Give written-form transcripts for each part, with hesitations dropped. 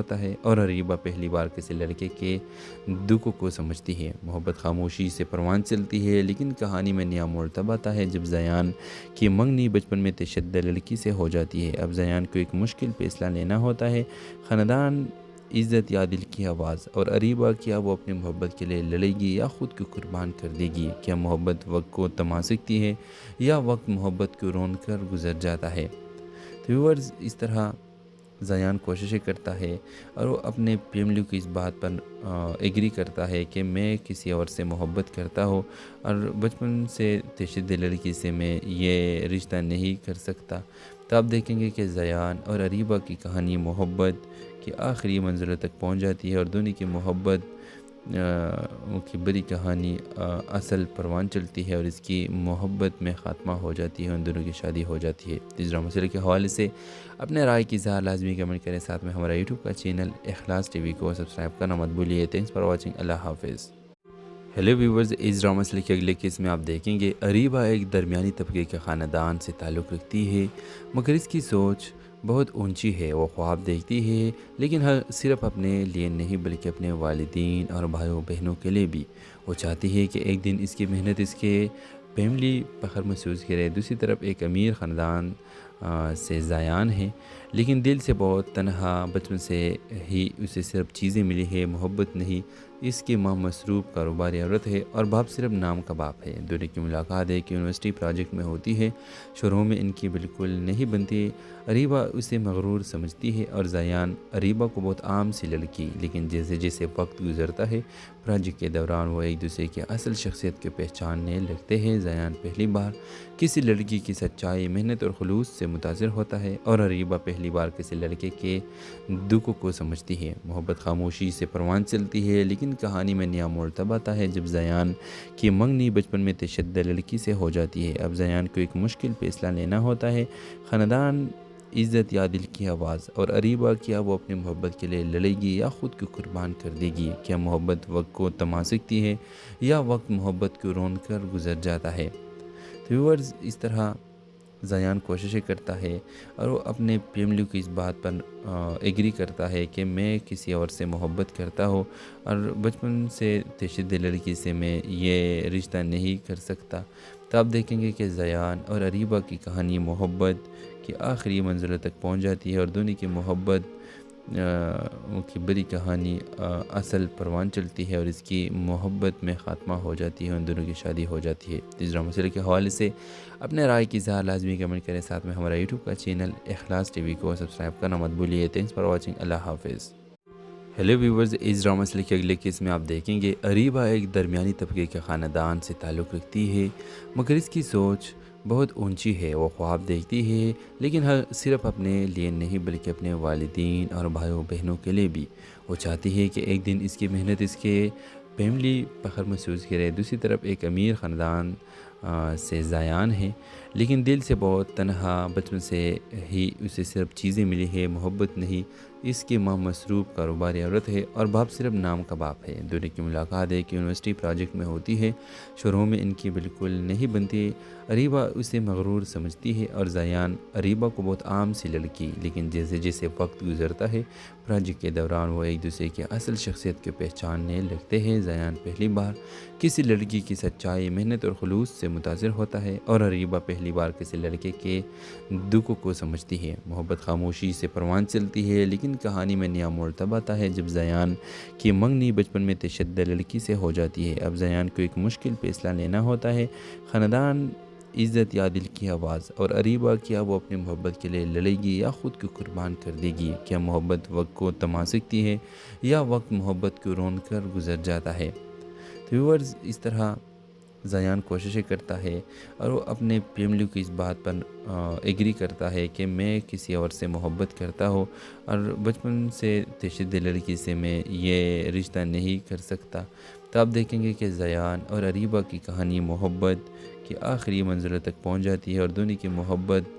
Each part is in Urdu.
ہوتا ہے اور اریبہ پہلی بار کسی لڑکے کے دکھ کو سمجھتی ہے۔ محبت خاموشی سے پروان چلتی ہے، لیکن کہانی میں نیا موڑ تب آتا ہے جب زیان کی منگنی بچپن میں تشدد لڑکی سے ہو جاتی ہے۔ اب زیان کو ایک مشکل فیصلہ لینا ہوتا ہے، خاندان، عزت یا دل کی آواز، اور اریبہ کیا وہ اپنی محبت کے لیے لڑے گی یا خود کو قربان کر دے گی؟ کیا محبت وقت کو تھما سکتی ہے یا وقت محبت کو رون کر گزر جاتا ہے؟ تو ویورز، اس طرح زیان کوششیں کرتا ہے اور وہ اپنے فیملی کی اس بات پر ایگری کرتا ہے کہ میں کسی اور سے محبت کرتا ہوں اور بچپن سے تشدد لڑکی سے میں یہ رشتہ نہیں کر سکتا۔ تو آپ دیکھیں گے کہ زیان اور اریبہ کی کہانی محبت کی آخری منزلوں تک پہنچ جاتی ہے اور دونوں کی محبت کی بڑی کہانی اصل پروان چلتی ہے اور اس کی محبت میں خاتمہ ہو جاتی ہے، ان دونوں کی شادی ہو جاتی ہے۔ اس ڈرامہ سیریل کے حوالے سے اپنے رائے کی اظہار لازمی کمنٹ کریں، ساتھ میں ہمارا یوٹیوب کا چینل اخلاص ٹی وی کو سبسکرائب کرنا مت بھولیے۔ تھینکس فار واچنگ، اللہ حافظ۔ ہیلو ویورز، اس ڈرامہ سیریل کے اگلے کیس میں آپ دیکھیں گے اریبہ ایک درمیانی طبقے کے خاندان سے تعلق رکھتی ہے، مگر اس کی سوچ بہت اونچی ہے۔ وہ خواب دیکھتی ہے، لیکن صرف اپنے لیے نہیں بلکہ اپنے والدین اور بھائیوں بہنوں کے لیے بھی۔ وہ چاہتی ہے کہ ایک دن اس کی محنت اس کے فیملی فخر محسوس کرے۔ دوسری طرف ایک امیر خاندان سے زیان ہے، لیکن دل سے بہت تنہا۔ بچپن سے ہی اسے صرف چیزیں ملی ہے، محبت نہیں۔ اس کی ماں مصروف کاروباری عورت ہے اور باپ صرف نام کا باپ ہے۔ دونوں کی ملاقات ایک یونیورسٹی پروجیکٹ میں ہوتی ہے، شروع میں ان کی بالکل نہیں بنتی۔ اریبہ اسے مغرور سمجھتی ہے اور زیان اریبہ کو بہت عام سی لڑکی، لیکن جیسے جیسے وقت گزرتا ہے پروجیکٹ کے دوران وہ ایک دوسرے کی اصل شخصیت کو پہچاننے لگتے ہیں۔ زیان پہلی بار کسی لڑکی کی سچائی، محنت اور خلوص سے متاثر ہوتا ہے اور اریبہ پہلی بار کسی لڑکے کے دکھ کو سمجھتی ہے۔ محبت خاموشی سے پروان چلتی ہے، لیکن کہانی میں نیا موڑ تب آتا ہے جب زیان کی منگنی بچپن میں تشدد لڑکی سے ہو جاتی ہے۔ اب زیان کو ایک مشکل فیصلہ لینا ہوتا ہے، خاندان، عزت یا دل کی آواز، اور اریبہ کیا وہ اپنی محبت کے لیے لڑے گی یا خود کو قربان کر دے گی؟ کیا محبت وقت کو تھما سکتی ہے یا وقت محبت کو رون کر گزر جاتا ہے؟ تو ویورز، اس طرح زیان کوششیں کرتا ہے اور وہ اپنے فیملی کی اس بات پر ایگری کرتا ہے کہ میں کسی اور سے محبت کرتا ہوں اور بچپن سے تشدد لڑکی سے میں یہ رشتہ نہیں کر سکتا۔ تو آپ دیکھیں گے کہ زیان اور اریبہ کی کہانی محبت کی آخری منزلوں تک پہنچ جاتی ہے اور دونوں کی محبت کی بڑی کہانی اصل پروان چلتی ہے اور اس کی محبت میں خاتمہ ہو جاتی ہے، ان دونوں کی شادی ہو جاتی ہے۔ اس ڈرامہ سیریل کے حوالے سے اپنے رائے کی اظہار لازمی کمنٹ کریں، ساتھ میں ہمارا یوٹیوب کا چینل اخلاص ٹی وی کو سبسکرائب کرنا مت بھولیے۔ تھینکس فار واچنگ، اللہ حافظ۔ ہیلو ویورز، اس ڈرامہ سیریل کے اگلے کیس میں آپ دیکھیں گے اریبہ ایک درمیانی طبقے کے خاندان سے تعلق رکھتی ہے، مگر اس کی سوچ بہت اونچی ہے۔ وہ خواب دیکھتی ہے، لیکن صرف اپنے لیے نہیں بلکہ اپنے والدین اور بھائیوں بہنوں کے لیے بھی۔ وہ چاہتی ہے کہ ایک دن اس کی محنت اس کے فیملی فخر محسوس کرے۔ دوسری طرف ایک امیر خاندان سے زیان ہے، لیکن دل سے بہت تنہا۔ بچپن سے ہی اسے صرف چیزیں ملی ہے، محبت نہیں۔ اس کی ماں مصروف کاروباری عورت ہے اور باپ صرف نام کا باپ ہے۔ دونوں کی ملاقات ایک یونیورسٹی پروجیکٹ میں ہوتی ہے، شروع میں ان کی بالکل نہیں بنتی۔ اریبہ اسے مغرور سمجھتی ہے اور زیان اریبہ کو بہت عام سی لڑکی، لیکن جیسے جیسے وقت گزرتا ہے پروجیکٹ کے دوران وہ ایک دوسرے کی اصل شخصیت کو پہچاننے لگتے ہیں۔ زیان پہلی بار کسی لڑکی کی سچائی، محنت اور خلوص سے متاثر ہوتا ہے اور اریبہ پہلی بار کسی لڑکے کے دکھ کو سمجھتی ہے۔ محبت خاموشی سے پروان چلتی ہے، لیکن کہانی میں نیا موڑ تب آتا ہے جب زیان کی منگنی بچپن میں تشدد لڑکی سے ہو جاتی ہے۔ اب زیان کو ایک مشکل فیصلہ لینا ہوتا ہے، خاندان، عزت یا دل کی آواز، اور اریبہ کیا وہ اپنی محبت کے لیے لڑے گی یا خود کو قربان کر دے گی؟ کیا محبت وقت کو تھما سکتی ہے یا وقت محبت کو رون کر گزر جاتا ہے؟ تو ویورز، اس طرح زیان کوششیں کرتا ہے اور وہ اپنے فیملی کی اس بات پر ایگری کرتا ہے کہ میں کسی اور سے محبت کرتا ہوں اور بچپن سے تشدد لڑکی سے میں یہ رشتہ نہیں کر سکتا۔ تو آپ دیکھیں گے کہ زیان اور اریبہ کی کہانی محبت کی آخری منزلوں تک پہنچ جاتی ہے اور دونوں کی محبت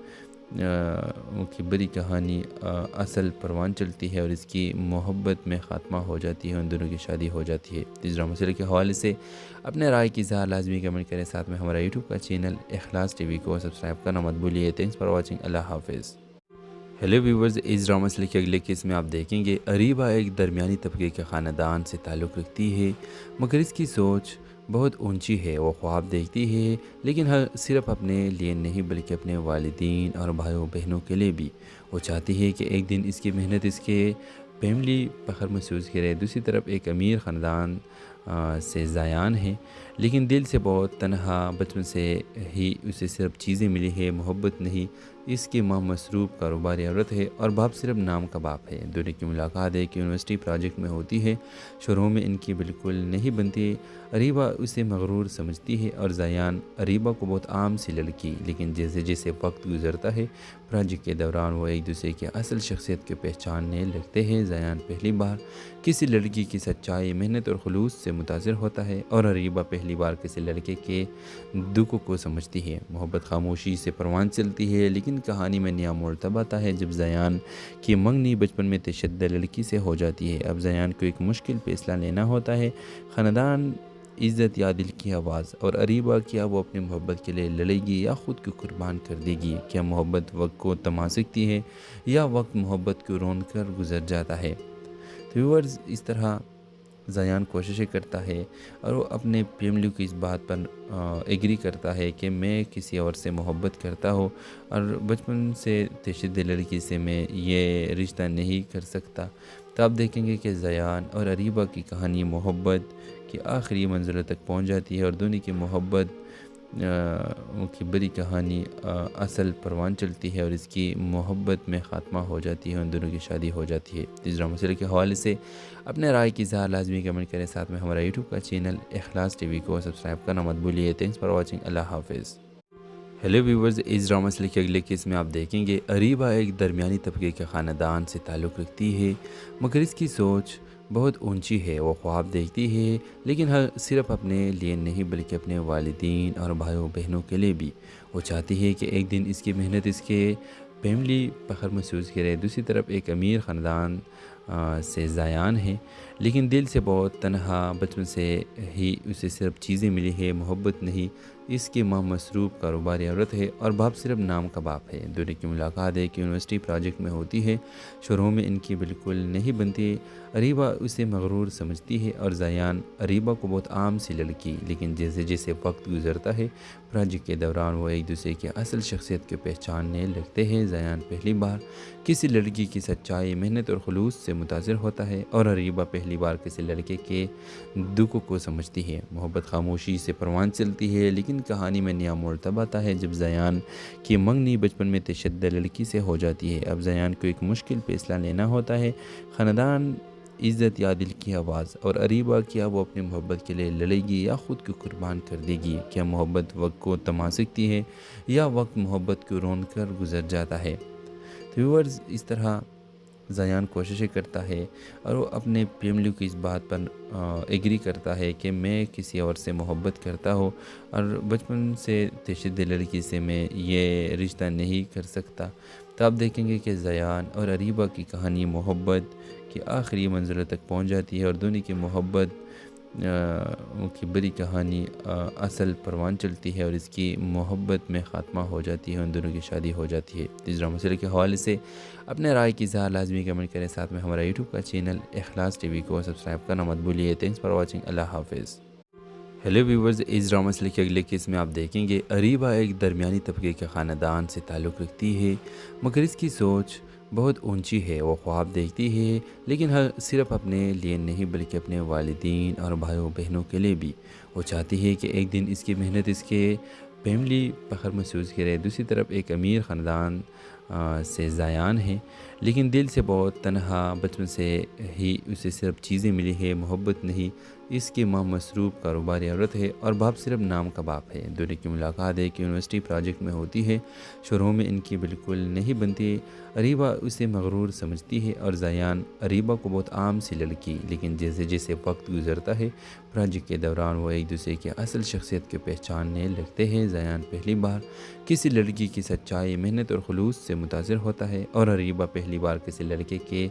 کی بڑی کہانی اصل پروان چلتی ہے اور اس کی محبت میں خاتمہ ہو جاتی ہے، ان دونوں کی شادی ہو جاتی ہے۔ اس ڈرامہ سیریل کے حوالے سے اپنے رائے کی اظہار لازمی کمنٹ کریں، ساتھ میں ہمارا یوٹیوب کا چینل اخلاص ٹی وی کو سبسکرائب کرنا مت بھولیے۔ تھینکس فار واچنگ، اللہ حافظ۔ ہیلو ویورز، اس ڈرامہ سے کے اگلے کیس میں آپ دیکھیں گے اریبہ ایک درمیانی طبقے کے خاندان سے تعلق رکھتی ہے، مگر اس کی سوچ بہت اونچی ہے۔ وہ خواب دیکھتی ہے، لیکن صرف اپنے لیے نہیں بلکہ اپنے والدین اور بھائیوں بہنوں کے لیے بھی۔ وہ چاہتی ہے کہ ایک دن اس کی محنت اس کے فیملی فخر محسوس کرے۔ دوسری طرف ایک امیر خاندان سے زیان ہے، لیکن دل سے بہت تنہا۔ بچپن سے ہی اسے صرف چیزیں ملی ہے، محبت نہیں۔ اس کی ماں مصروف کاروباری عورت ہے اور باپ صرف نام کا باپ ہے۔ دونوں کی ملاقات ایک یونیورسٹی پروجیکٹ میں ہوتی ہے۔ شروع میں ان کی بالکل نہیں بنتی۔ اریبہ اسے مغرور سمجھتی ہے اور زیان اریبہ کو بہت عام سی لڑکی، لیکن جیسے جیسے وقت گزرتا ہے پروجیکٹ کے دوران وہ ایک دوسرے کی اصل شخصیت کے پہچاننے لگتے ہیں۔ زیان پہلی بار کسی لڑکی کی سچائی، محنت اور خلوص سے متاثر ہوتا ہے، اور اریبہ پہلی بار کسی لڑکے کے دکھ کو سمجھتی ہے۔ محبت خاموشی سے پروان چلتی ہے، لیکن کہانی میں نیا موڑ تب آتا ہے جب زیان کی منگنی بچپن میں تشدد لڑکی سے ہو جاتی ہے۔ اب زیان کو ایک مشکل فیصلہ لینا ہوتا ہے، خاندان، عزت یا دل کی آواز، اور اریبہ کیا وہ اپنی محبت کے لیے لڑے گی یا خود کو قربان کر دے گی؟ کیا محبت وقت کو تھما سکتی ہے یا وقت محبت کو رون کر گزر جاتا ہے؟ تو ویورز، اس طرح زیان کوششیں کرتا ہے اور وہ اپنے فیملی کی اس بات پر ایگری کرتا ہے کہ میں کسی اور سے محبت کرتا ہوں اور بچپن سے تشدد لڑکی سے میں یہ رشتہ نہیں کر سکتا۔ تو آپ دیکھیں گے کہ زیان اور اریبہ کی کہانی محبت کی آخری منزلوں تک پہنچ جاتی ہے، اور دونوں کی محبت کی بڑی کہانی اصل پروان چلتی ہے اور اس کی محبت میں خاتمہ ہو جاتی ہے، ان دونوں کی شادی ہو جاتی ہے۔ اس ڈرامہ سیریل کے حوالے سے اپنے رائے کی اظہار لازمی کمنٹ کریں، ساتھ میں ہمارا یوٹیوب کا چینل اخلاص ٹی وی کو سبسکرائب کرنا مت بھولیے۔ تھینکس فار واچنگ، اللہ حافظ۔ ہیلو ویورز، اس ڈرامہ سے کے اگلے کیس میں آپ دیکھیں گے اریبہ ایک درمیانی طبقے کے خاندان سے تعلق رکھتی ہے، مگر اس کی سوچ بہت اونچی ہے۔ وہ خواب دیکھتی ہے، لیکن صرف اپنے لیے نہیں بلکہ اپنے والدین اور بھائیوں بہنوں کے لیے بھی۔ وہ چاہتی ہے کہ ایک دن اس کی محنت اس کے فیملی فخر محسوس کرے۔ دوسری طرف ایک امیر خاندان سے زیان ہے، لیکن دل سے بہت تنہا۔ بچپن سے ہی اسے صرف چیزیں ملی ہے، محبت نہیں۔ اس کی ماں مصروف کاروباری عورت ہے اور باپ صرف نام کا باپ ہے۔ دونوں کی ملاقات ایک یونیورسٹی پروجیکٹ میں ہوتی ہے۔ شروع میں ان کی بالکل نہیں بنتی۔ اریبہ اسے مغرور سمجھتی ہے اور زیان اریبہ کو بہت عام سی لڑکی، لیکن جیسے جیسے وقت گزرتا ہے پروجیکٹ کے دوران وہ ایک دوسرے کی اصل شخصیت کے پہچاننے لگتے ہیں۔ زیان پہلی بار کسی لڑکی کی سچائی، محنت اور خلوص سے متاثر ہوتا ہے، اور اریبہ پہلی بار کسی لڑکے کے دکھ کو سمجھتی ہے۔ محبت خاموشی سے پروان چلتی ہے، لیکن کہانی میں نیا موڑ تب آتا ہے جب زیان کی منگنی بچپن میں تشدد لڑکی سے ہو جاتی ہے۔ اب زیان کو ایک مشکل فیصلہ لینا ہوتا ہے، خاندان، عزت یا دل کی آواز، اور اریبہ کیا وہ اپنی محبت کے لیے لڑے گی یا خود کو قربان کر دے گی؟ کیا محبت وقت کو تھما سکتی ہے یا وقت محبت کو رون کر گزر جاتا ہے؟ تو ویورز، اس طرح زیان کوششیں کرتا ہے اور وہ اپنے فیملی کی اس بات پر ایگری کرتا ہے کہ میں کسی اور سے محبت کرتا ہوں اور بچپن سے تشدد لڑکی سے میں یہ رشتہ نہیں کر سکتا۔ تو آپ دیکھیں گے کہ زیان اور اریبہ کی کہانی محبت کی آخری منزلوں تک پہنچ جاتی ہے، اور دونوں کی محبت کی بڑی کہانی اصل پروان چلتی ہے اور اس کی محبت میں خاتمہ ہو جاتی ہے، ان دونوں کی شادی ہو جاتی ہے۔ اس ڈرامہ سیریل کے حوالے سے اپنے رائے کی اظہار لازمی کمنٹ کریں، ساتھ میں ہمارا یوٹیوب کا چینل اخلاص ٹی وی کو سبسکرائب کرنا مت بھولیے۔ تھینکس فار واچنگ، اللہ حافظ۔ ہیلو ویورز، اس ڈرامہ سے کے اگلے کیس میں آپ دیکھیں گے اریبہ ایک درمیانی طبقے کے خاندان سے تعلق رکھتی ہے، مگر اس کی سوچ بہت اونچی ہے۔ وہ خواب دیکھتی ہے، لیکن صرف اپنے لیے نہیں بلکہ اپنے والدین اور بھائیوں بہنوں کے لیے بھی۔ وہ چاہتی ہے کہ ایک دن اس کی محنت اس کے فیملی فخر محسوس کرے۔ دوسری طرف ایک امیر خاندان سے زیان ہے، لیکن دل سے بہت تنہا۔ بچپن سے ہی اسے صرف چیزیں ملی ہے، محبت نہیں۔ اس کی ماں مصروف کاروباری عورت ہے اور باپ صرف نام کا باپ ہے۔ دونوں کی ملاقات ایک یونیورسٹی پروجیکٹ میں ہوتی ہے۔ شروع میں ان کی بالکل نہیں بنتی۔ اریبہ اسے مغرور سمجھتی ہے اور زیان اریبہ کو بہت عام سی لڑکی، لیکن جیسے جیسے وقت گزرتا ہے پروجیکٹ کے دوران وہ ایک دوسرے کی اصل شخصیت کے پہچاننے لگتے ہیں۔ زیان پہلی بار کسی لڑکی کی سچائی، محنت اور خلوص سے متاثر ہوتا ہے، اور اریبہ پہلی بار کسی لڑکے کے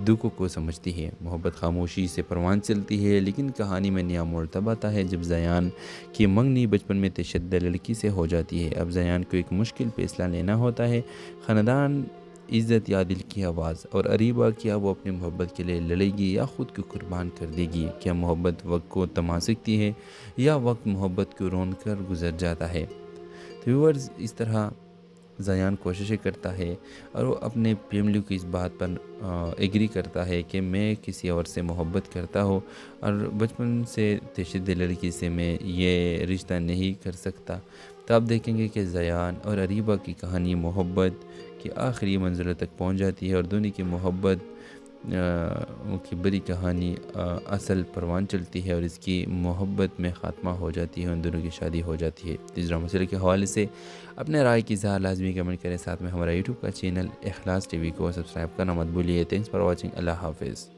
دکھ کو سمجھتی ہے۔ محبت خاموشی سے پروان چلتی ہے، لیکن کہانی میں نیا موڑ تب آتا ہے جب زیان کی منگنی بچپن میں تشدد لڑکی سے ہو جاتی ہے۔ اب زیان کو ایک مشکل فیصلہ لینا ہوتا ہے، خاندان، عزت یا دل کی آواز اور اریبہ کیا وہ اپنی محبت کے لیے لڑے گی یا خود کو قربان کر دے گی؟ کیا محبت وقت کو تما سکتی ہے یا وقت محبت کو رون کر گزر جاتا ہے؟ تو ویورز، اس طرح زیان کوششیں کرتا ہے اور وہ اپنے فیملی کی اس بات پر ایگری کرتا ہے کہ میں کسی اور سے محبت کرتا ہوں اور بچپن سے تشدد لڑکی سے میں یہ رشتہ نہیں کر سکتا۔ تو آپ دیکھیں گے کہ زیان اور اریبہ کی کہانی محبت کی آخری منزلوں تک پہنچ جاتی ہے اور دونوں کی محبت کی بڑی کہانی اصل پروان چلتی ہے اور اس کی محبت میں خاتمہ ہو جاتی ہے، ان دونوں کی شادی ہو جاتی ہے۔ اس ڈرامہ سیریل کے حوالے سے اپنے رائے کی اظہار لازمی کمنٹ کریں، ساتھ میں ہمارا یوٹیوب کا چینل اخلاص ٹی وی کو سبسکرائب کرنا مت بھولیے۔ تھینکس فار واچنگ، اللہ حافظ۔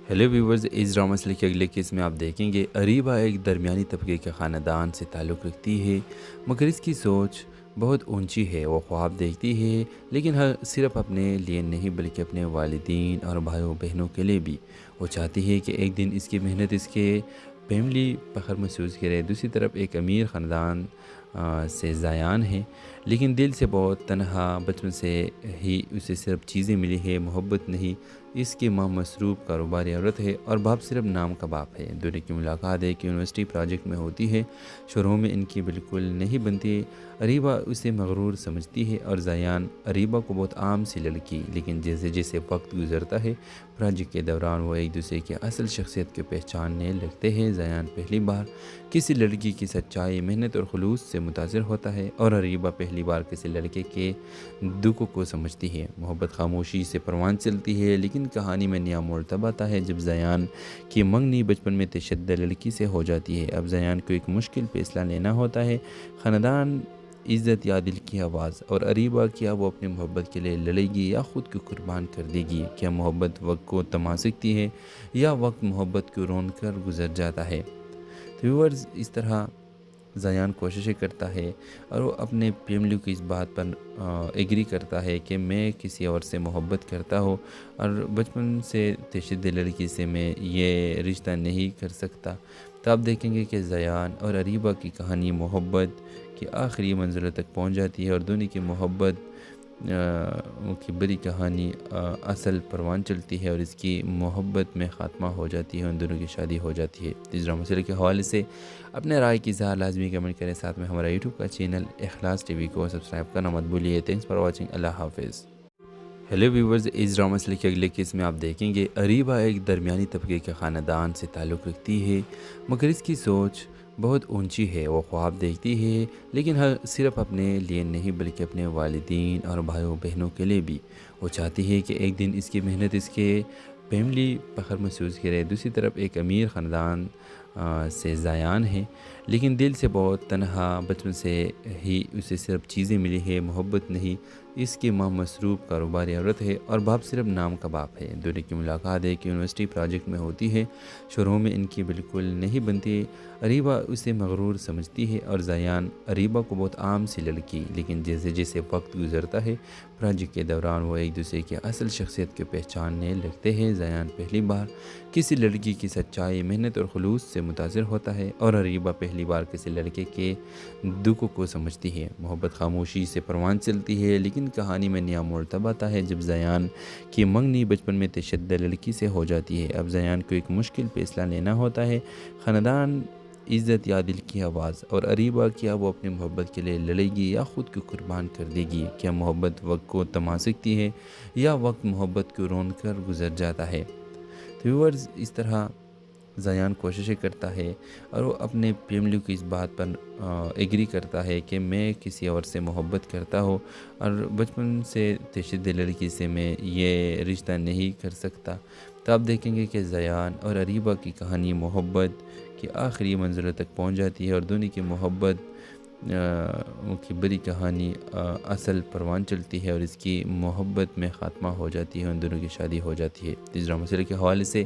ہیلو ویورز، اس ڈرامہ سیریل کے اگلے کیس میں آپ دیکھیں گے اریبہ ایک درمیانی طبقے کے خاندان سے تعلق رکھتی ہے، مگر اس کی سوچ بہت اونچی ہے۔ وہ خواب دیکھتی ہے لیکن صرف اپنے لیے نہیں بلکہ اپنے والدین اور بھائیوں بہنوں کے لیے بھی۔ وہ چاہتی ہے کہ ایک دن اس کی محنت اس کے فیملی فخر محسوس کرے۔ دوسری طرف ایک امیر خاندان سے زیان ہے، لیکن دل سے بہت تنہا۔ بچپن سے ہی اسے صرف چیزیں ملی ہے، محبت نہیں۔ اس کی ماں مصروف کاروباری عورت ہے اور باپ صرف نام کا باپ ہے۔ دونوں کی ملاقات ایک یونیورسٹی پروجیکٹ میں ہوتی ہے۔ شروع میں ان کی بالکل نہیں بنتی۔ اریبہ اسے مغرور سمجھتی ہے اور زیان اریبہ کو بہت عام سی لڑکی، لیکن جیسے جیسے وقت گزرتا ہے پروجیکٹ کے دوران وہ ایک دوسرے کی اصل شخصیت کو پہچاننے لگتے ہیں۔ زیان پہلی بار کسی لڑکی کی سچائی، محنت اور خلوص سے متاثر ہوتا ہے اور اریبہ پہلی بار کسی لڑکے کے دکھ کو سمجھتی ہے۔ محبت خاموشی سے پروان چلتی ہے، لیکن کہانی میں نیا موڑ تب آتا ہے جب زیان کی منگنی بچپن میں تشدد لڑکی سے ہو جاتی ہے۔ اب زیان کو ایک مشکل فیصلہ لینا ہوتا ہے، خاندان، عزت یا دل کی آواز اور اریبہ کیا وہ اپنی محبت کے لیے لڑے گی یا خود کو قربان کر دے گی؟ کیا محبت وقت کو تما سکتی ہے یا وقت محبت کو رون کر گزر جاتا ہے؟ تو ویورز، اس طرح زیان کوششیں کرتا ہے اور وہ اپنے فیملی کی اس بات پر ایگری کرتا ہے کہ میں کسی اور سے محبت کرتا ہوں اور بچپن سے تشدد لڑکی سے میں یہ رشتہ نہیں کر سکتا۔ تو آپ دیکھیں گے کہ زیان اور اریبہ کی کہانی محبت کی آخری منزلوں تک پہنچ جاتی ہے اور دونوں کی محبت کی بڑی کہانی اصل پروان چلتی ہے اور اس کی محبت میں خاتمہ ہو جاتی ہے، ان دونوں کی شادی ہو جاتی ہے۔ اس ڈرامہ سیریل کے حوالے سے اپنے رائے کی اظہار لازمی کمنٹ کریں، ساتھ میں ہمارا یوٹیوب کا چینل اخلاص ٹی وی کو سبسکرائب کرنا مت بھولیے۔ تھینکس فار واچنگ، اللہ حافظ۔ ہیلو ویورز، اس ڈرامہ سیریل کے اگلے کیس میں آپ دیکھیں گے اریبہ ایک درمیانی طبقے کے خاندان سے تعلق رکھتی ہے، مگر اس کی سوچ بہت اونچی ہے۔ وہ خواب دیکھتی ہے لیکن صرف اپنے لیے نہیں بلکہ اپنے والدین اور بھائیوں بہنوں کے لیے بھی۔ وہ چاہتی ہے کہ ایک دن اس کی محنت اس کے فیملی فخر محسوس کرے۔ دوسری طرف ایک امیر خاندان سے زیان ہے، لیکن دل سے بہت تنہا۔ بچپن سے ہی اسے صرف چیزیں ملی ہے، محبت نہیں۔ اس کی ماں مصروف کاروباری عورت ہے اور باپ صرف نام کا باپ ہے۔ دونوں کی ملاقات ایک یونیورسٹی پروجیکٹ میں ہوتی ہے۔ شروع میں ان کی بالکل نہیں بنتی۔ اریبہ اسے مغرور سمجھتی ہے اور زیان اریبہ کو بہت عام سی لڑکی، لیکن جیسے جیسے وقت گزرتا ہے پروجیکٹ کے دوران وہ ایک دوسرے کی اصل شخصیت کو پہچاننے لگتے ہیں۔ زیان پہلی بار کسی لڑکی کی سچائی، محنت اور خلوص سے متاثر ہوتا ہے اور اریبہ پہلی بار کسی لڑکے کے دکھ کو سمجھتی ہے۔ محبت خاموشی سے پروان چلتی ہے، لیکن کہانی میں نیا موڑ تب آتا ہے جب زیان کی منگنی بچپن میں تشدد لڑکی سے ہو جاتی ہے۔ اب زیان کو ایک مشکل فیصلہ لینا ہوتا ہے، خاندان، عزت یا دل کی آواز اور اریبہ کیا وہ اپنی محبت کے لیے لڑے گی یا خود کو قربان کر دے گی؟ کیا محبت وقت کو تما سکتی ہے یا وقت محبت کو رون کر گزر جاتا ہے؟ تو ویورز، اس طرح زیان کوششیں کرتا ہے اور وہ اپنے فیملی کی اس بات پر ایگری کرتا ہے کہ میں کسی اور سے محبت کرتا ہوں اور بچپن سے تشدد لڑکی سے میں یہ رشتہ نہیں کر سکتا۔ تو آپ دیکھیں گے کہ زیان اور اریبہ کی کہانی محبت کی آخری منزلوں تک پہنچ جاتی ہے اور دونوں کی محبت کی بڑی کہانی اصل پروان چلتی ہے اور اس کی محبت میں خاتمہ ہو جاتی ہے، ان دونوں کی شادی ہو جاتی ہے۔ اس ڈرامہ سیریل کے حوالے سے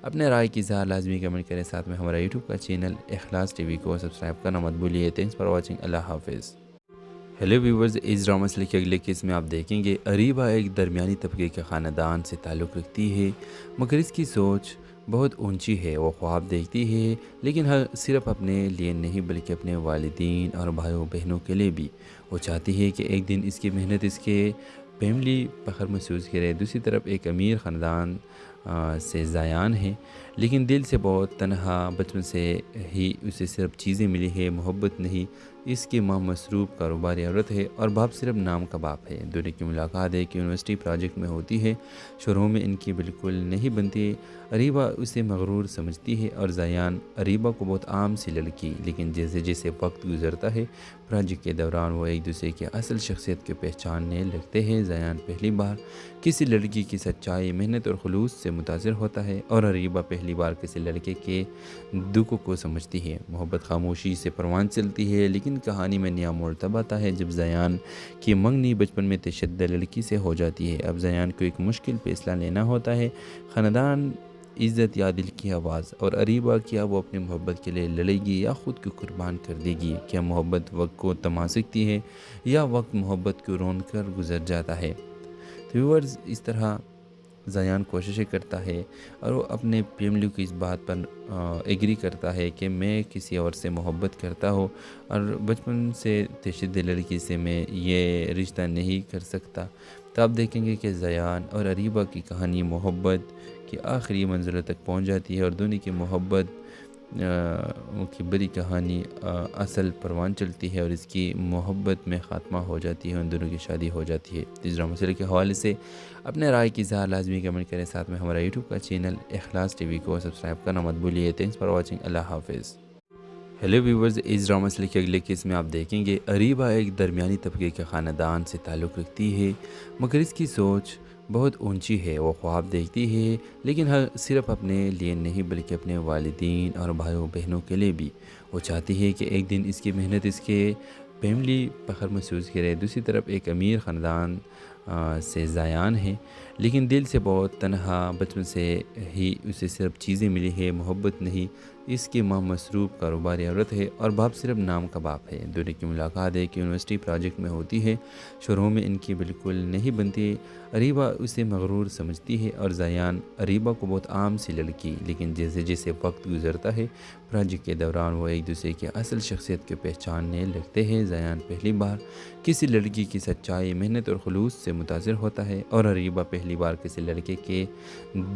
اپنے رائے کی اظہار لازمی کمنٹ کریں، ساتھ میں ہمارا یوٹیوب کا چینل اخلاص ٹی وی کو سبسکرائب کرنا مت بھولیے۔ تھینکس فار واچنگ، اللہ حافظ۔ ہیلو ویورز، اس ڈرامہ سیریل کے اگلے کیس میں آپ دیکھیں گے اریبہ ایک درمیانی طبقے کے خاندان سے تعلق رکھتی ہے، مگر اس کی سوچ بہت اونچی ہے۔ وہ خواب دیکھتی ہے لیکن صرف اپنے لیے نہیں بلکہ اپنے والدین اور بھائیوں بہنوں کے لیے بھی۔ وہ چاہتی ہے کہ ایک دن اس کی محنت اس کے فیملی فخر محسوس کرے، دوسری طرف ایک امیر خاندان سے زیان ہے، لیکن دل سے بہت تنہا، بچپن سے ہی اسے صرف چیزیں ملی ہے، محبت نہیں۔ اس کی ماں مصروف کاروباری عورت ہے اور باپ صرف نام کا باپ ہے۔ دونوں کی ملاقات ایک یونیورسٹی پروجیکٹ میں ہوتی ہے، شروع میں ان کی بالکل نہیں بنتی۔ اریبہ اسے مغرور سمجھتی ہے اور زیان اریبہ کو بہت عام سی لڑکی، لیکن جیسے جیسے وقت گزرتا ہے پروجیکٹ کے دوران وہ ایک دوسرے کی اصل شخصیت کو پہچاننے لگتے ہیں۔ زیان پہلی بار کسی لڑکی کی سچائی، محنت اور خلوص سے متاثر ہوتا ہے اور اریبہ پہلی بار کسی لڑکے کے دکھوں کو سمجھتی ہے۔ محبت خاموشی سے پروان چلتی ہے، لیکن کہانی میں نیا موڑ تب آتا ہے جب زیان کی منگنی بچپن میں تشدد لڑکی سے ہو جاتی ہے۔ اب زیان کو ایک مشکل فیصلہ لینا ہوتا ہے، خاندان، عزت یا دل کی آواز، اور اریبہ کیا وہ اپنی محبت کے لیے لڑے گی یا خود کو قربان کر دے گی؟ کیا محبت وقت کو تھما سکتی ہے یا وقت محبت کو رون کر گزر جاتا ہے؟ تو ویورز، اس طرح زیان کوششیں کرتا ہے اور وہ اپنے فیملی کی اس بات پر ایگری کرتا ہے کہ میں کسی اور سے محبت کرتا ہوں اور بچپن سے تشدد لڑکی سے میں یہ رشتہ نہیں کر سکتا۔ تو آپ دیکھیں گے کہ زیان اور اریبہ کی کہانی محبت کی آخری منزلوں تک پہنچ جاتی ہے اور دونوں کی محبت کی بڑی کہانی اصل پروان چلتی ہے اور اس کی محبت میں خاتمہ ہو جاتی ہے، ان دونوں کی شادی ہو جاتی ہے۔ اس ڈرامہ سیریل کے حوالے سے اپنے رائے کی اظہار لازمی کمنٹ کریں، ساتھ میں ہمارا یوٹیوب کا چینل اخلاص ٹی وی کو سبسکرائب کرنا مت بھولیے۔ تھینکس فار واچنگ، اللہ حافظ۔ ہیلو ویورز، اس ڈرامہ سیریل کے اگلے کیس میں آپ دیکھیں گے اریبہ ایک درمیانی طبقے کے خاندان سے تعلق رکھتی ہے، مگر اس کی سوچ بہت اونچی ہے۔ وہ خواب دیکھتی ہے، لیکن صرف اپنے لیے نہیں بلکہ اپنے والدین اور بھائیوں بہنوں کے لیے بھی۔ وہ چاہتی ہے کہ ایک دن اس کی محنت اس کے فیملی فخر محسوس کرے۔ دوسری طرف ایک امیر خاندان سے زیان ہے، لیکن دل سے بہت تنہا، بچپن سے ہی اسے صرف چیزیں ملی ہے، محبت نہیں۔ اس کی ماں مصروف کاروباری عورت ہے اور باپ صرف نام کا باپ ہے۔ دونوں کی ملاقات ایک یونیورسٹی پروجیکٹ میں ہوتی ہے، شروع میں ان کی بالکل نہیں بنتی۔ اریبہ اسے مغرور سمجھتی ہے اور زیان اریبہ کو بہت عام سی لڑکی، لیکن جیسے جیسے وقت گزرتا ہے پروجیکٹ کے دوران وہ ایک دوسرے کی اصل شخصیت کو پہچاننے لگتے ہیں۔ زیان پہلی بار کسی لڑکی کی سچائی، محنت اور خلوص سے متاثر ہوتا ہے اور اریبہ پہلی بار کسی لڑکے کے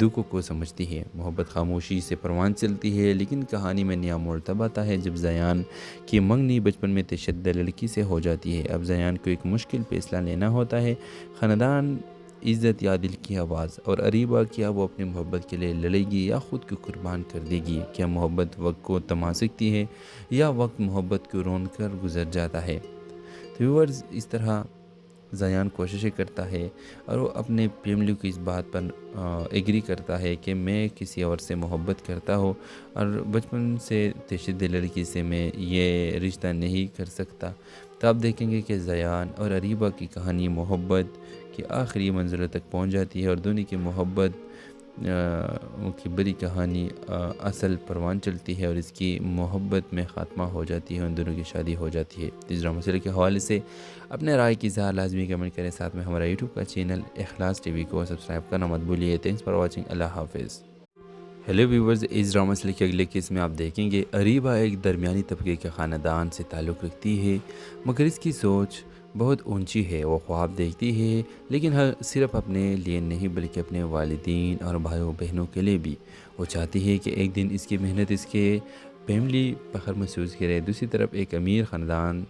دکھوں کو سمجھتی ہے۔ محبت خاموشی سے پروان چلتی ہے، لیکن کہانی میں نیا موڑ تب آتا ہے جب زیان کی منگنی بچپن میں تشدد لڑکی سے ہو جاتی ہے۔ اب زیان کو ایک مشکل فیصلہ لینا ہوتا ہے، خاندان، عزت یا دل کی آواز، اور اریبہ کیا وہ اپنی محبت کے لیے لڑے گی یا خود کو قربان کر دے گی؟ کیا محبت وقت کو تھما سکتی ہے یا وقت محبت کو رون کر گزر جاتا ہے؟ تو ویورز، اس طرح زیان کوششیں کرتا ہے اور وہ اپنے فیملی کی اس بات پر ایگری کرتا ہے کہ میں کسی اور سے محبت کرتا ہوں اور بچپن سے تشدد لڑکی سے میں یہ رشتہ نہیں کر سکتا۔ تو آپ دیکھیں گے کہ زیان اور اریبہ کی کہانی محبت کی آخری منزلوں تک پہنچ جاتی ہے اور دونوں کی محبت کی بڑی کہانی اصل پروان چلتی ہے اور اس کی محبت میں خاتمہ ہو جاتی ہے، ان دونوں کی شادی ہو جاتی ہے۔ اس ڈرامہ سیریل کے حوالے سے اپنے رائے کی اظہار لازمی کمنٹ کریں، ساتھ میں ہمارا یوٹیوب کا چینل اخلاص ٹی وی کو سبسکرائب کرنا مت بھولیے۔ تھینکس فار واچنگ، اللہ حافظ۔ ہیلو ویورز، اس ڈرامہ سیریل کے اگلے کیس میں آپ دیکھیں گے اریبہ ایک درمیانی طبقے کے خاندان سے تعلق رکھتی ہے، مگر اس کی سوچ بہت اونچی ہے۔ وہ خواب دیکھتی ہے، لیکن صرف اپنے لیے نہیں بلکہ اپنے والدین اور بھائیوں بہنوں کے لیے بھی۔ وہ چاہتی ہے کہ ایک دن اس کی محنت اس کے فیملی فخر محسوس کرے۔ دوسری طرف ایک امیر خاندان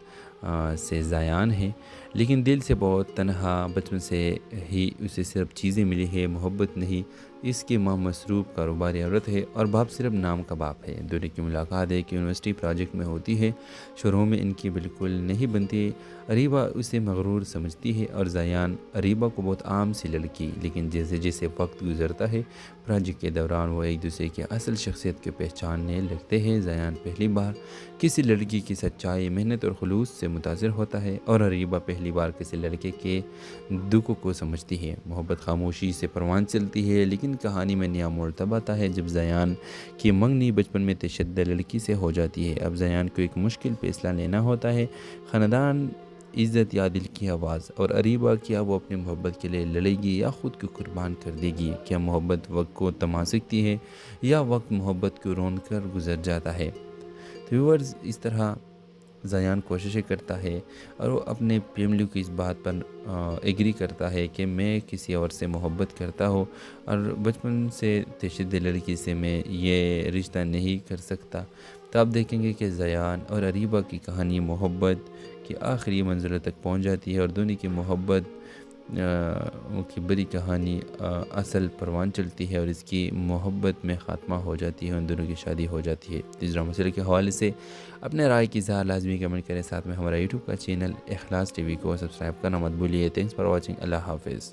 سے زیان ہے، لیکن دل سے بہت تنہا، بچپن سے ہی اسے صرف چیزیں ملی ہے، محبت نہیں۔ اس کی ماں مصروف کاروباری عورت ہے اور باپ صرف نام کا باپ ہے۔ دونوں کی ملاقات ایک یونیورسٹی پروجیکٹ میں ہوتی ہے، شروع میں ان کی بالکل نہیں بنتی۔ اریبہ اسے مغرور سمجھتی ہے اور زیان اریبہ کو بہت عام سی لڑکی، لیکن جیسے جیسے وقت گزرتا ہے پروجیکٹ کے دوران وہ ایک دوسرے کی اصل شخصیت کو پہچاننے لگتے ہیں۔ زیان پہلی بار کسی لڑکی کی سچائی، محنت اور خلوص سے متاثر ہوتا ہے اور اریبہ پہلی بار کسی لڑکے کے دکھوں کو سمجھتی ہے۔ محبت خاموشی سے پروان چلتی ہے، لیکن کہانی میں نیا موڑ تب آتا ہے جب زیان کی منگنی بچپن میں تشدد لڑکی سے ہو جاتی ہے۔ اب زیان کو ایک مشکل فیصلہ لینا ہوتا ہے، خاندان، عزت یا دل کی آواز، اور اریبہ کیا وہ اپنی محبت کے لیے لڑے گی یا خود کو قربان کر دے گی؟ کیا محبت وقت کو تھما سکتی ہے یا وقت محبت کو رون کر گزر جاتا ہے؟ تو ویورز، اس طرح زیان کوششیں کرتا ہے اور وہ اپنے فیملی کی اس بات پر ایگری کرتا ہے کہ میں کسی اور سے محبت کرتا ہوں اور بچپن سے تشدد لڑکی سے میں یہ رشتہ نہیں کر سکتا، تو آپ دیکھیں گے کہ زیان اور اریبہ کی کہانی محبت کی آخری منزلوں تک پہنچ جاتی ہے اور دونوں کی محبت کی بڑی کہانی اصل پروان چلتی ہے اور اس کی محبت میں خاتمہ ہو جاتی ہے، ان دونوں کی شادی ہو جاتی ہے۔ اس ڈرامہ سیریل کے حوالے سے اپنے رائے کی اظہار لازمی کمنٹ کریں، ساتھ میں ہمارا یوٹیوب کا چینل اخلاص ٹی وی کو سبسکرائب کرنا مت بھولیے۔ تھینکس فار واچنگ، اللہ حافظ۔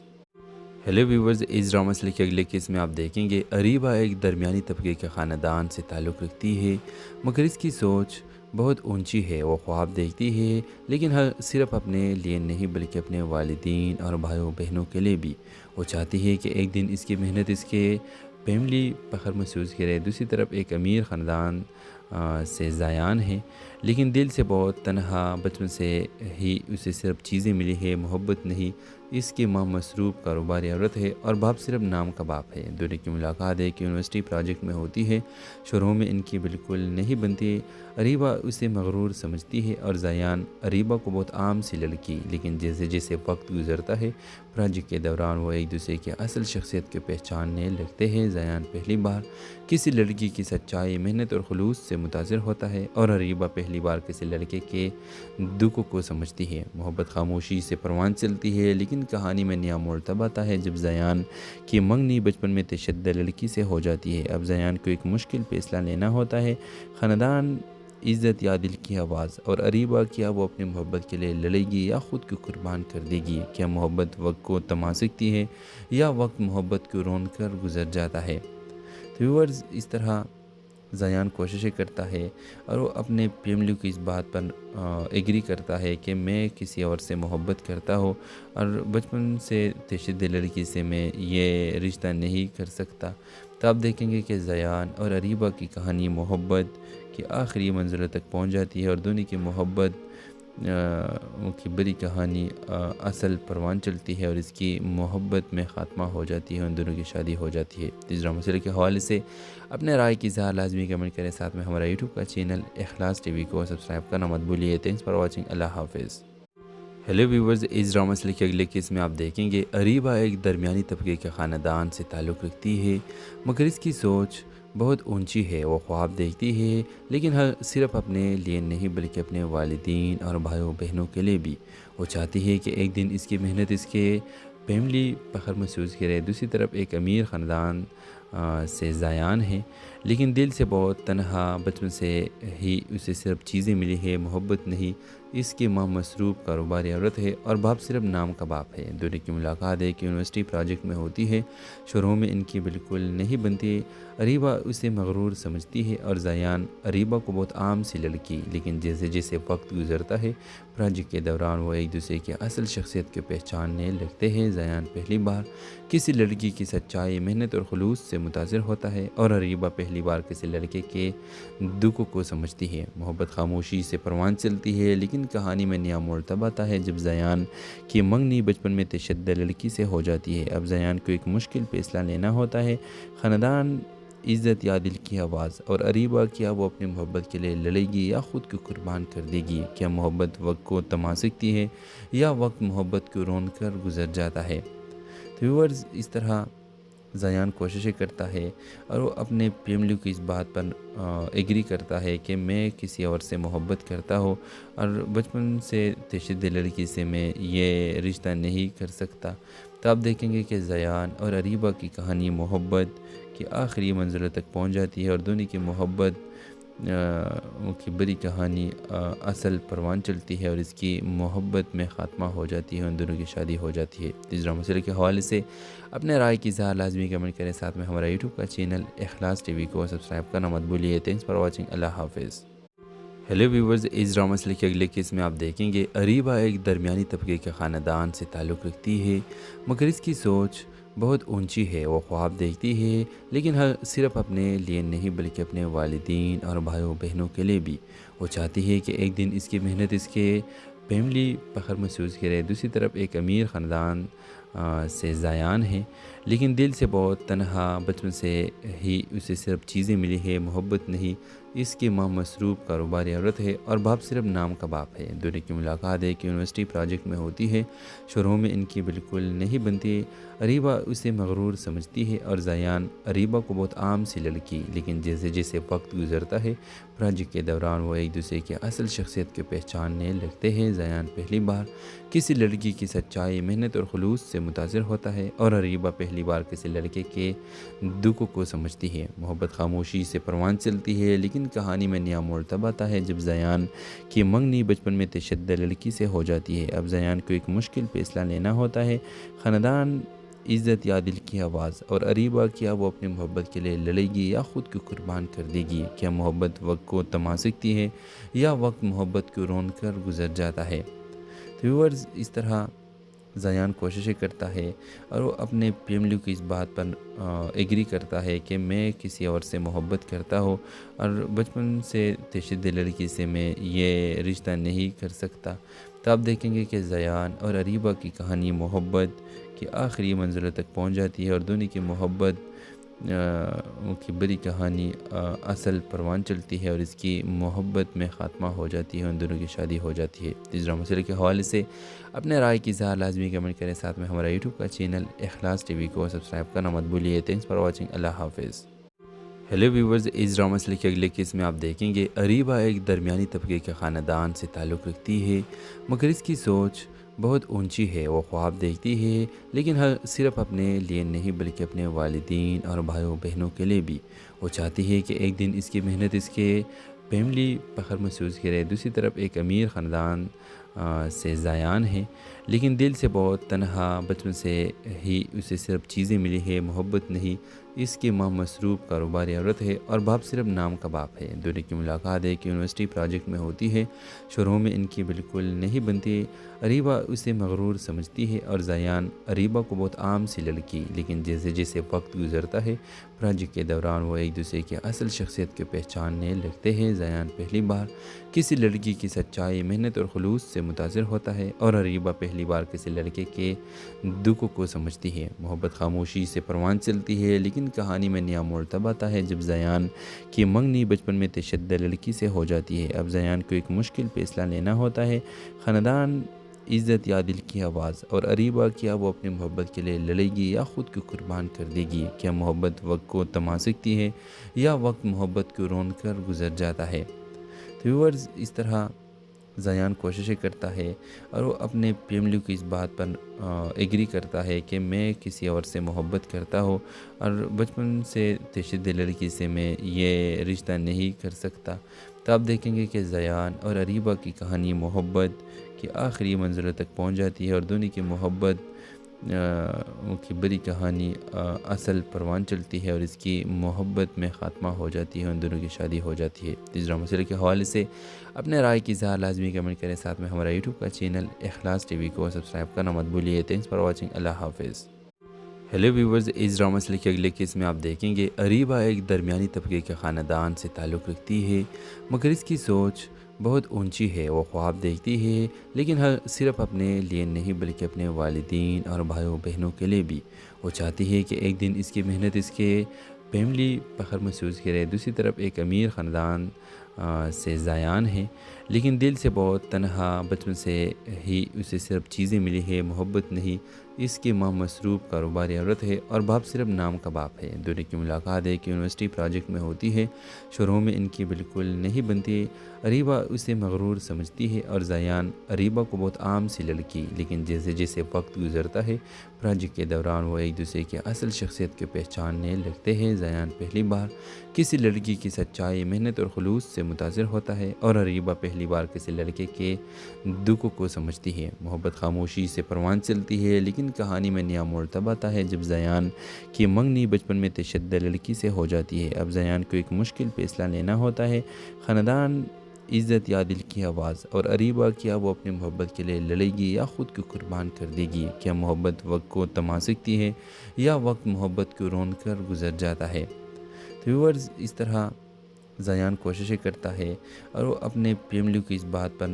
ہیلو ویورز، اس ڈرامہ سیریل کے اگلے کیس میں آپ دیکھیں گے اریبہ ایک درمیانی طبقے کے خاندان سے تعلق رکھتی ہے، مگر اس کی سوچ بہت اونچی ہے۔ وہ خواب دیکھتی ہے لیکن صرف اپنے لیے نہیں بلکہ اپنے والدین اور بھائیوں بہنوں کے لیے بھی۔ وہ چاہتی ہے کہ ایک دن اس کی محنت اس کے فیملی فخر محسوس کرے۔ دوسری طرف ایک امیر خاندان سے زیان ہے، لیکن دل سے بہت تنہا، بچپن سے ہی اسے صرف چیزیں ملی ہے، محبت نہیں۔ اس کی ماں مصروف کاروباری عورت ہے اور باپ صرف نام کا باپ ہے۔ دونوں کی ملاقات ایک یونیورسٹی پروجیکٹ میں ہوتی ہے، شروع میں ان کی بالکل نہیں بنتی۔ اریبہ اسے مغرور سمجھتی ہے اور زیان اریبہ کو بہت عام سی لڑکی، لیکن جیسے جیسے وقت گزرتا ہے پروجیکٹ کے دوران وہ ایک دوسرے کی اصل شخصیت کو پہچاننے لگتے ہیں۔ زیان پہلی بار کسی لڑکی کی سچائی، محنت اور خلوص سے متاثر ہوتا ہے اور اریبہ پہلی بار کسی لڑکے کے دکھ کو سمجھتی ہے۔ محبت خاموشی سے پروان چلتی ہے، لیکن کہانی میں نیا موڑ تب آتا ہے جب زیان کی منگنی بچپن میں تشدد لڑکی سے ہو جاتی ہے۔ اب زیان کو ایک مشکل فیصلہ لینا ہوتا ہے، خاندان، عزت یا دل کی آواز، اور اریبہ کیا وہ اپنی محبت کے لیے لڑے گی یا خود کو قربان کر دے گی؟ کیا محبت وقت کو تھما سکتی ہے یا وقت محبت کو رون کر گزر جاتا ہے؟ تو ویورز، اس طرح زیان کوششیں کرتا ہے اور وہ اپنے فیملی کی اس بات پر ایگری کرتا ہے کہ میں کسی اور سے محبت کرتا ہوں اور بچپن سے تشدد لڑکی سے میں یہ رشتہ نہیں کر سکتا، تو آپ دیکھیں گے کہ زیان اور اریبہ کی کہانی محبت کی آخری منزلوں تک پہنچ جاتی ہے اور دونوں کی محبت کی بڑی کہانی اصل پروان چلتی ہے اور اس کی محبت میں خاتمہ ہو جاتی ہے، ان دونوں کی شادی ہو جاتی ہے۔ اس ڈرامہ سیریل کے حوالے سے اپنے رائے کی اظہار لازمی کمنٹ کریں، ساتھ میں ہمارا یوٹیوب کا چینل اخلاص ٹی وی کو سبسکرائب کرنا مت بھولیے۔ تھینکس فار واچنگ، اللہ حافظ۔ ہیلو ویورز، اس ڈرامہ سیریل کے اگلے کیس میں آپ دیکھیں گے اریبہ ایک درمیانی طبقے کے خاندان سے تعلق رکھتی ہے، مگر اس کی سوچ بہت اونچی ہے۔ وہ خواب دیکھتی ہے لیکن صرف اپنے لیے نہیں بلکہ اپنے والدین اور بھائیوں بہنوں کے لیے بھی۔ وہ چاہتی ہے کہ ایک دن اس کی محنت اس کے فیملی فخر محسوس کرے۔ دوسری طرف ایک امیر خاندان سے زیان ہے، لیکن دل سے بہت تنہا، بچپن سے ہی اسے صرف چیزیں ملی ہے، محبت نہیں۔ اس کی ماں مصروف کاروباری عورت ہے اور باپ صرف نام کا باپ ہے۔ دونوں کی ملاقات ایک یونیورسٹی پروجیکٹ میں ہوتی ہے، شروع میں ان کی بالکل نہیں بنتی۔ اریبہ اسے مغرور سمجھتی ہے اور زیان اریبہ کو بہت عام سی لڑکی، لیکن جیسے جیسے وقت گزرتا ہے پروجیکٹ کے دوران وہ ایک دوسرے کی اصل شخصیت کو پہچاننے لگتے ہیں۔ زیان پہلی بار کسی لڑکی کی سچائی، محنت اور خلوص سے متاثر ہوتا ہے اور اریبہ پہلی بار کسی لڑکے کے دکھ کو سمجھتی ہے۔ محبت خاموشی سے پروان چلتی ہے، لیکن کہانی میں نیا موڑ تب آتا ہے جب زیان کی منگنی بچپن میں تشدد لڑکی سے ہو جاتی ہے۔ اب زیان کو ایک مشکل فیصلہ لینا ہوتا ہے، خاندان، عزت یا دل کی آواز، اور اریبہ کیا وہ اپنی محبت کے لیے لڑے گی یا خود کو قربان کر دے گی؟ کیا محبت وقت کو تھما سکتی ہے یا وقت محبت کو رون کر گزر جاتا ہے؟ تو ویورز، اس طرح زیان کوششیں کرتا ہے اور وہ اپنے فیملی کی اس بات پر ایگری کرتا ہے کہ میں کسی اور سے محبت کرتا ہوں اور بچپن سے تشدد لڑکی سے میں یہ رشتہ نہیں کر سکتا، تو آپ دیکھیں گے کہ زیان اور اریبہ کی کہانی محبت کی آخری منزلوں تک پہنچ جاتی ہے اور دونوں کی محبت کی بڑی کہانی اصل پروان چلتی ہے اور اس کی محبت میں خاتمہ ہو جاتی ہے، ان دونوں کی شادی ہو جاتی ہے۔ اس ڈرامہ سیریل کے حوالے سے اپنے رائے کی اظہار لازمی کمنٹ کریں، ساتھ میں ہمارا یوٹیوب کا چینل اخلاص ٹی وی کو سبسکرائب کرنا مت بھولیے۔ تھینکس فار واچنگ، اللہ حافظ۔ ہیلو ویورز، اس ڈرامہ سیریل کے اگلے کیس میں آپ دیکھیں گے اریبہ ایک درمیانی طبقے کے خاندان سے تعلق رکھتی ہے، مگر اس کی سوچ بہت اونچی ہے۔ وہ خواب دیکھتی ہے لیکن صرف اپنے لیے نہیں بلکہ اپنے والدین اور بھائیوں بہنوں کے لیے بھی۔ وہ چاہتی ہے کہ ایک دن اس کی محنت اس کے فیملی فخر محسوس کرے۔ دوسری طرف ایک امیر خاندان سے زیان ہے، لیکن دل سے بہت تنہا، بچپن سے ہی اسے صرف چیزیں ملی ہے، محبت نہیں۔ اس کی ماں مصروف کاروباری عورت ہے اور باپ صرف نام کا باپ ہے۔ دونوں کی ملاقات ایک یونیورسٹی پروجیکٹ میں ہوتی ہے۔ شروع میں ان کی بالکل نہیں بنتی۔ اریبہ اسے مغرور سمجھتی ہے اور زیان اریبہ کو بہت عام سی لڑکی، لیکن جیسے جیسے وقت گزرتا ہے پروجیکٹ کے دوران وہ ایک دوسرے کی اصل شخصیت کو پہچاننے لگتے ہیں۔ زیان پہلی بار کسی لڑکی کی سچائی، محنت اور خلوص سے متاثر ہوتا ہے اور اریبہ پہلی بار کسی لڑکے کے دکھ کو سمجھتی ہے۔ محبت خاموشی سے پروان چلتی ہے، لیکن کہانی میں نیا موڑ تب آتا ہے جب زیان کی منگنی بچپن میں تشدد لڑکی سے ہو جاتی ہے۔ اب زیان کو ایک مشکل فیصلہ لینا ہوتا ہے، خاندان، عزت یا دل کی آواز، اور اریبہ کیا وہ اپنی محبت کے لیے لڑے گی یا خود کو قربان کر دے گی؟ کیا محبت وقت کو تما سکتی ہے یا وقت محبت کو رون کر گزر جاتا ہے؟ تو ویورز، اس طرح زیان کوششیں کرتا ہے اور وہ اپنے فیملی کی اس بات پر ایگری کرتا ہے کہ میں کسی اور سے محبت کرتا ہوں اور بچپن سے تشدد لڑکی سے میں یہ رشتہ نہیں کر سکتا۔ تو آپ دیکھیں گے کہ زیان اور اریبہ کی کہانی محبت کی آخری منزلوں تک پہنچ جاتی ہے اور دونوں کی محبت کی بڑی کہانی اصل پروان چلتی ہے اور اس کی محبت میں خاتمہ ہو جاتی ہے، ان دونوں کی شادی ہو جاتی ہے۔ اس ڈرامہ مسئلے کے حوالے سے اپنے رائے کی اظہار لازمی کمنٹ کریں، ساتھ میں ہمارا یوٹیوب کا چینل اخلاص ٹی وی کو سبسکرائب کرنا مت بھولیے۔ تھینکس فار واچنگ، اللہ حافظ۔ ہیلو ویورز، اس ڈرامہ مسئلے کے اگلے کیس میں آپ دیکھیں گے اریبہ ایک درمیانی طبقے کے خاندان سے تعلق رکھتی ہے، مگر اس کی سوچ بہت اونچی ہے۔ وہ خواب دیکھتی ہے، لیکن صرف اپنے لیے نہیں بلکہ اپنے والدین اور بھائیوں بہنوں کے لیے بھی۔ وہ چاہتی ہے کہ ایک دن اس کی محنت اس کے فیملی فخر محسوس کرے۔ دوسری طرف ایک امیر خاندان سے زیان ہے، لیکن دل سے بہت تنہا۔ بچپن سے ہی اسے صرف چیزیں ملی ہے، محبت نہیں۔ اس کی ماں مصروف کاروباری عورت ہے اور باپ صرف نام کا باپ ہے۔ دونوں کی ملاقات ایک یونیورسٹی پروجیکٹ میں ہوتی ہے۔ شروع میں ان کی بالکل نہیں بنتی۔ اریبہ اسے مغرور سمجھتی ہے اور زیان اریبہ کو بہت عام سی لڑکی، لیکن جیسے جیسے وقت گزرتا ہے پروجیکٹ کے دوران وہ ایک دوسرے کی اصل شخصیت کو پہچاننے لگتے ہیں۔ زیان پہلی بار کسی لڑکی کی سچائی، محنت اور خلوص سے متاثر ہوتا ہے اور اریبہ پہلی بار کسی لڑکے کے دکھ کو سمجھتی ہے۔ محبت خاموشی سے پروان چلتی ہے، لیکن کہانی میں نیا موڑ تب آتا ہے جب زیان کی منگنی بچپن میں تشدد لڑکی سے ہو جاتی ہے۔ اب زیان کو ایک مشکل فیصلہ لینا ہوتا ہے، خاندان، عزت یا دل کی آواز، اور اریبہ کیا وہ اپنی محبت کے لیے لڑے گی یا خود کو قربان کر دے گی؟ کیا محبت وقت کو تما سکتی ہے یا وقت محبت کو رون کر گزر جاتا ہے؟ تو ویورز، اس طرح زیان کوششیں کرتا ہے اور وہ اپنے فیملی کی اس بات پر ایگری کرتا ہے کہ میں کسی اور سے محبت کرتا ہوں اور بچپن سے تشدد لڑکی سے میں یہ رشتہ نہیں کر سکتا۔ تو آپ دیکھیں گے کہ زیان اور اریبہ کی کہانی محبت کی آخری منزلوں تک پہنچ جاتی ہے اور دونوں کی محبت کی بڑی کہانی اصل پروان چلتی ہے اور اس کی محبت میں خاتمہ ہو جاتی ہے، ان دونوں کی شادی ہو جاتی ہے۔ اس ڈرامہ مسئلے کے حوالے سے اپنے رائے کی اظہار لازمی کمنٹ کریں، ساتھ میں ہمارا یوٹیوب کا چینل اخلاص ٹی وی کو سبسکرائب کرنا مت بھولیے۔ تھینکس فار واچنگ، اللہ حافظ۔ ہیلو ویورز، اس ڈرامہ مسئلے کے اگلے کیس میں آپ دیکھیں گے اریبہ ایک درمیانی طبقے کے خاندان سے تعلق رکھتی ہے، مگر اس کی سوچ بہت اونچی ہے۔ وہ خواب دیکھتی ہے، لیکن صرف اپنے لیے نہیں بلکہ اپنے والدین اور بھائیوں بہنوں کے لیے بھی۔ وہ چاہتی ہے کہ ایک دن اس کی محنت اس کے فیملی فخر محسوس کرے۔ دوسری طرف ایک امیر خاندان سے زیان ہے، لیکن دل سے بہت تنہا۔ بچپن سے ہی اسے صرف چیزیں ملی ہے، محبت نہیں۔ اس کی ماں مصروف کاروباری عورت ہے اور باپ صرف نام کا باپ ہے۔ دونوں کی ملاقات ایک یونیورسٹی پروجیکٹ میں ہوتی ہے۔ شروع میں ان کی بالکل نہیں بنتی۔ اریبہ اسے مغرور سمجھتی ہے اور زیان اریبہ کو بہت عام سی لڑکی، لیکن جیسے جیسے وقت گزرتا ہے پروجیکٹ کے دوران وہ ایک دوسرے کی اصل شخصیت کو پہچاننے لگتے ہیں۔ زیان پہلی بار کسی لڑکی کی سچائی، محنت اور خلوص سے متاثر ہوتا ہے اور اریبہ پہلی بار کسی لڑکے کے دکھ کو سمجھتی ہے۔ محبت خاموشی سے پروان چلتی ہے، لیکن کہانی میں نیا موڑ تب آتا ہے جب زیان کی منگنی بچپن میں تشدد لڑکی سے ہو جاتی ہے۔ اب زیان کو ایک مشکل فیصلہ لینا ہوتا ہے، خاندان، عزت یا دل کی آواز، اور اریبہ کیا وہ اپنی محبت کے لیے لڑے گی یا خود کو قربان کر دے گی؟ کیا محبت وقت کو تما سکتی ہے یا وقت محبت کو رون کر گزر جاتا ہے؟ تو ویورز، اس طرح زیان کوششیں کرتا ہے اور وہ اپنے فیملی کی اس بات پر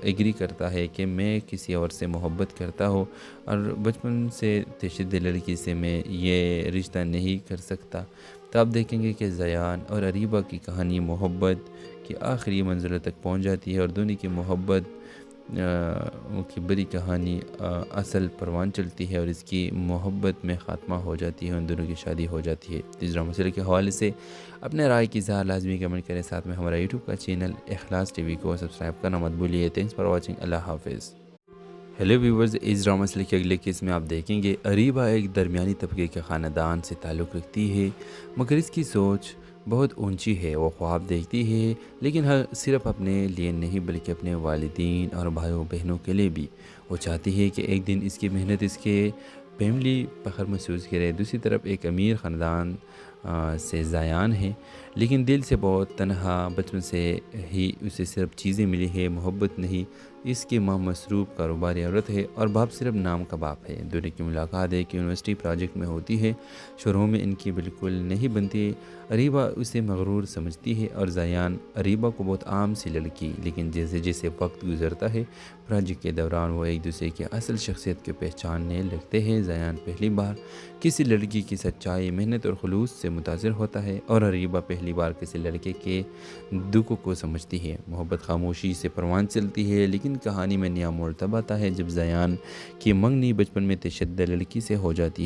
ایگری کرتا ہے کہ میں کسی اور سے محبت کرتا ہوں اور بچپن سے تشدد لڑکی سے میں یہ رشتہ نہیں کر سکتا۔ تو آپ دیکھیں گے کہ زیان اور اریبہ کی کہانی محبت کی آخری منزلوں تک پہنچ جاتی ہے اور دونوں کی محبت کی بڑی کہانی اصل پروان چلتی ہے اور اس کی محبت میں خاتمہ ہو جاتی ہے، ان دونوں کی شادی ہو جاتی ہے۔ اس ڈرامہ سیریل کے حوالے سے اپنے رائے کی اظہار لازمی کمنٹ کریں، ساتھ میں ہمارا یوٹیوب کا چینل اخلاص ٹی وی کو سبسکرائب کرنا مت بھولیے۔ تھینکس فار واچنگ، اللہ حافظ۔ ہیلو ویورز، اس ڈرامہ سیریل کے اگلے کیس میں آپ دیکھیں گے اریبہ ایک درمیانی طبقے کے خاندان سے تعلق رکھتی ہے، مگر اس کی سوچ بہت اونچی ہے۔ وہ خواب دیکھتی ہے، لیکن صرف اپنے لیے نہیں بلکہ اپنے والدین اور بھائیوں بہنوں کے لیے بھی۔ وہ چاہتی ہے کہ ایک دن اس کی محنت اس کے فیملی فخر محسوس کرے۔ دوسری طرف ایک امیر خاندان سے زیان ہے، لیکن دل سے بہت تنہا۔ بچپن سے ہی اسے صرف چیزیں ملی ہے، محبت نہیں۔ اس کی ماں مصروف کاروباری عورت ہے اور باپ صرف نام کا باپ ہے۔ دونوں کی ملاقات ایک یونیورسٹی پروجیکٹ میں ہوتی ہے، شروع میں ان کی بالکل نہیں بنتی۔ اریبہ اسے مغرور سمجھتی ہے اور زیان اریبہ کو بہت عام سی لڑکی، لیکن جیسے جیسے وقت گزرتا ہے پروجیکٹ کے دوران وہ ایک دوسرے کی اصل شخصیت کو پہچاننے لگتے ہیں۔ زیان پہلی بار کسی لڑکی کی سچائی، محنت اور خلوص سے متاثر ہوتا ہے اور اریبہ پہلی بار کسی لڑکے کے دکھ کو سمجھتی ہے۔ محبت خاموشی سے پروان چلتی ہے، لیکن کہانی میں نیا موڑ تب آتا ہے جب زیان کی منگنی بچپن میں تشدد لڑکی سے ہو جاتی ہے۔